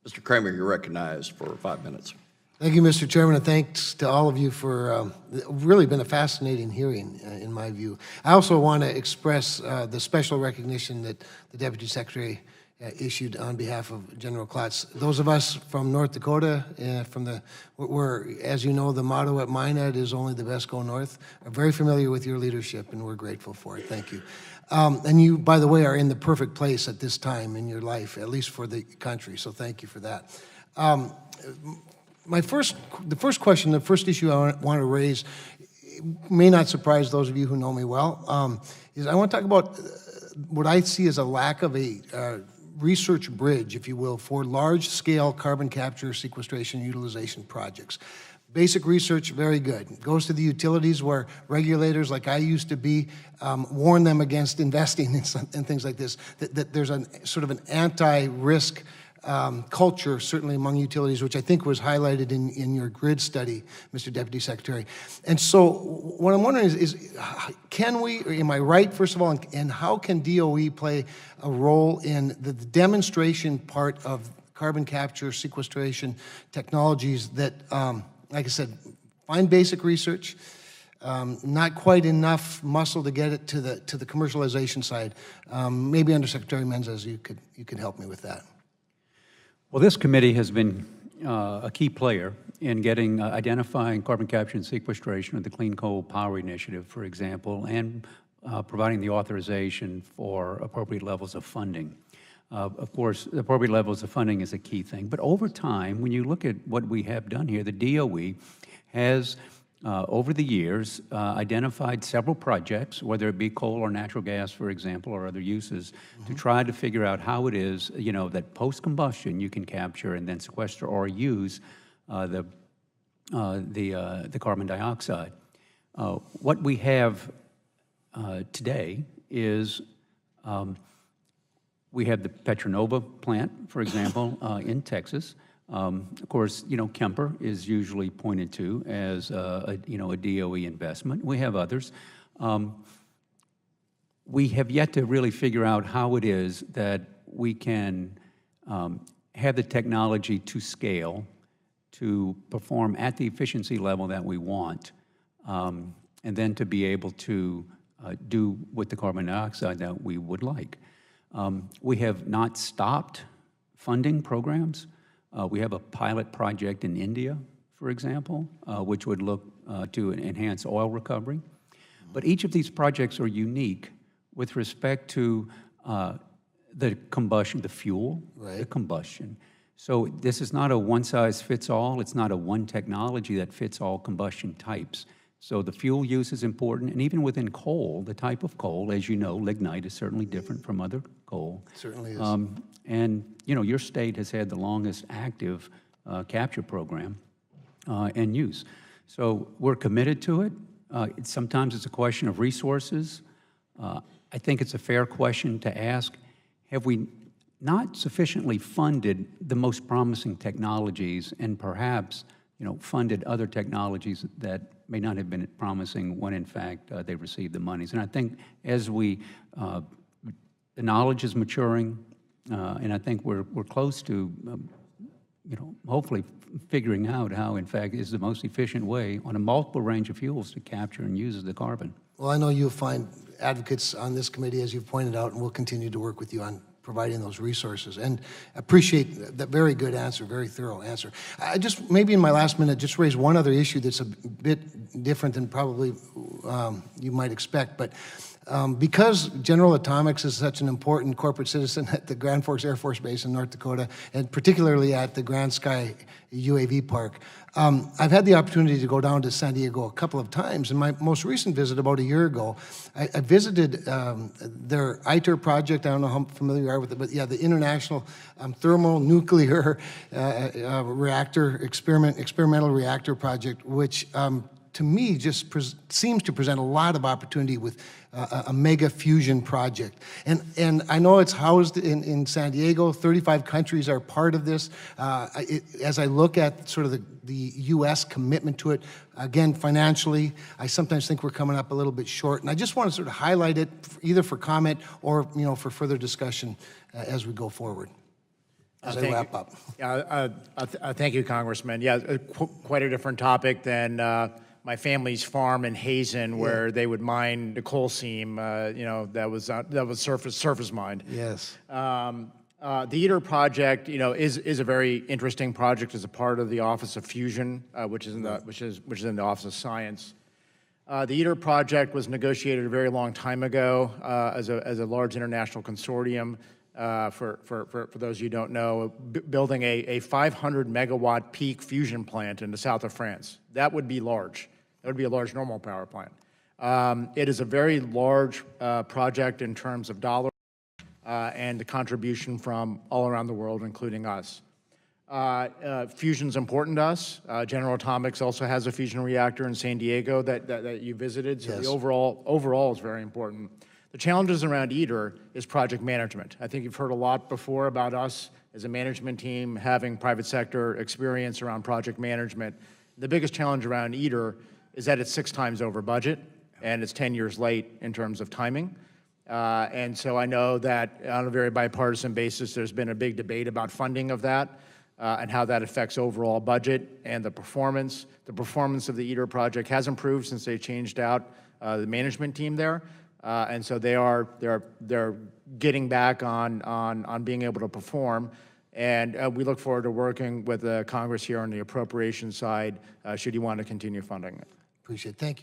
Mr. Kramer, you're recognized for 5 minutes. Thank you, Mr. Chairman, and thanks to all of you for really been a fascinating hearing, in my view. I also want to express the special recognition that the Deputy Secretary issued on behalf of General Klotz. Those of us from North Dakota, where, as you know, the motto at Minot is only the best go north, are very familiar with your leadership, and we're grateful for it. Thank you. And you, by the way, are in the perfect place at this time in your life, at least for the country, so thank you for that. The first question, the first issue I want to raise, may not surprise those of you who know me well, is I want to talk about what I see as a lack of a research bridge, if you will, for large-scale carbon capture, sequestration, utilization projects. Basic research, very good. Goes to the utilities where regulators, like I used to be, warn them against investing in things like this, that there's a sort of an anti-risk culture, certainly among utilities, which I think was highlighted in your grid study, Mr. Deputy Secretary. And so what I'm wondering is can we, or am I right, first of all, and how can DOE play a role in the demonstration part of carbon capture, sequestration technologies that, like I said, find basic research, not quite enough muscle to get it to the commercialization side. Maybe Undersecretary Menzies, you could help me with that. Well, this committee has been a key player in identifying carbon capture and sequestration with the Clean Coal Power Initiative, for example, and providing the authorization for appropriate levels of funding. Of course, the appropriate levels of funding is a key thing, but over time, when you look at what we have done here, the DOE has over the years, identified several projects, whether it be coal or natural gas, for example, or other uses, to try to figure out how it is, that post-combustion you can capture and then sequester or use the carbon dioxide. What we have today is we have the Petronova plant, for example, in Texas. Of course, Kemper is usually pointed to as a DOE investment. We have others. We have yet to really figure out how it is that we can have the technology to scale to perform at the efficiency level that we want, and then to be able to do with the carbon dioxide that we would like. We have not stopped funding programs. We have a pilot project in India, for example, which would look to enhance oil recovery. But each of these projects are unique with respect to the combustion, the fuel, right, the combustion. So this is not a one-size-fits-all. It's not a one technology that fits all combustion types. So the fuel use is important, and even within coal, the type of coal, as you know, lignite is certainly different from other coal. It certainly is. And your state has had the longest active capture program and use. So we're committed to it. Sometimes it's a question of resources. I think it's a fair question to ask, have we not sufficiently funded the most promising technologies and perhaps funded other technologies that may not have been promising when in fact they received the monies? And I think as the knowledge is maturing, and I think we're close to, hopefully figuring out how, in fact, is the most efficient way on a multiple range of fuels to capture and use the carbon. Well, I know you'll find advocates on this committee, as you've pointed out, and we'll continue to work with you on providing those resources. And appreciate that very good answer, very thorough answer. I just, maybe in my last minute, just raise one other issue that's a bit different than probably you might expect, but because General Atomics is such an important corporate citizen at the Grand Forks Air Force Base in North Dakota, and particularly at the Grand Sky UAV Park, I've had the opportunity to go down to San Diego a couple of times. In my most recent visit, about a year ago, I visited their ITER project. I don't know how familiar you are with it, but yeah, the International Thermonuclear Reactor Experimental Reactor Project, which to me just seems to present a lot of opportunity with a mega fusion project. And I know it's housed in San Diego. 35 countries are part of this. As I look at sort of the U.S. commitment to it, again, financially, I sometimes think we're coming up a little bit short. And I just want to sort of highlight it either for comment or for further discussion as we go forward. as I wrap up. Thank you, Congressman. Yeah, quite a different topic than my family's farm in Hazen, where they would mine the coal seam. That was surface mined. Yes. The ITER project, is a very interesting project as a part of the Office of Fusion, which is in the Office of Science. The ITER project was negotiated a very long time ago as a large international consortium. For those of you who don't know, building a 500 megawatt peak fusion plant in the south of France. That would be large. That would be a large normal power plant. It is a very large project in terms of dollars and the contribution from all around the world, including us. Fusion's important to us. General Atomics also has a fusion reactor in San Diego that you visited, so the overall is very important. The challenges around ITER is project management. I think you've heard a lot before about us as a management team having private sector experience around project management. The biggest challenge around ITER is that it's 6 times over budget and it's 10 years late in terms of timing. And so I know that on a very bipartisan basis, there's been a big debate about funding of that and how that affects overall budget and the performance. The performance of the ITER project has improved since they changed out the management team there. And so they're getting back on being able to perform. And we look forward to working with Congress here on the appropriation side should you want to continue funding it. Appreciate it. Thank you.